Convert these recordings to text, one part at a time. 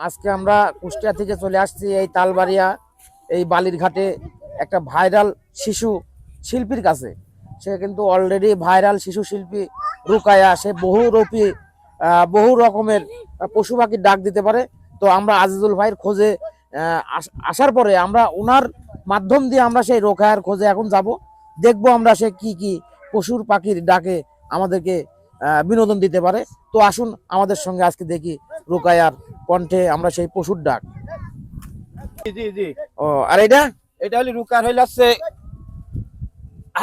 আজকে আমরা কুষ্টিয়া থেকে চলে আসছি এই তালবাড়িয়া এই বালির ঘাটে একটা ভাইরাল শিশু শিল্পীর কাছে। সে কিন্তু অলরেডি ভাইরাল শিশু শিল্পী রুকায়া। সে বহু রকমের পশু পাখির ডাক দিতে পারে। তো আমরা আজিজুল ভাইয়ের খোঁজে আসার পরে আমরা ওনার মাধ্যম দিয়ে আমরা সেই রোকায়ার খোঁজে এখন যাব, দেখবো আমরা সে কি কি পশুর পাখির ডাকে আমাদেরকে বিনোদন দিতে পারে। তো আসুন আমাদের সঙ্গে আজকে দেখি রোকায়ার কণ্ঠে আমরা সেই পশুর ডাক। জি জি। ও আর এটা এটা হলো রুকার হইল আছে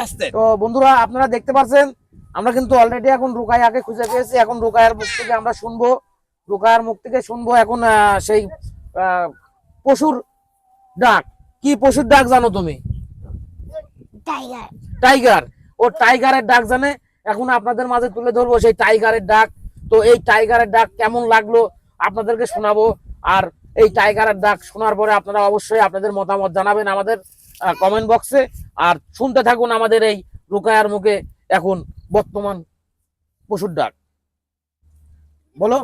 আস্তে। তো বন্ধুরা আপনারা দেখতে পাচ্ছেন আমরা কিন্তু অলরেডি এখন রুকায়াকে খুঁজে পেয়েছি। এখন রুকায়ার মুখ থেকে আমরা শুনবো, রুকায়ার মুখ থেকে শুনবো এখন সেই পশুর ডাক। কি পশুর ডাক জানো তুমি? টাইগার। টাইগার। ও টাইগারের ডাক জানে। এখন আপনাদের মাঝে তুলে ধরবো সেই টাইগারের ডাক। তো এই টাইগারের ডাক কেমন লাগলো আপনাদেরকে শোনাবো। আর এই টাইগারের ডাক শোনার পরে আপনারা অবশ্যই আপনাদের মতামত জানাবেন আমাদের কমেন্ট বক্সে। আর শুনতে থাকুন আমাদের এই রুকায়ার মুখে এখন বর্তমান পশুর ডাক। বলো।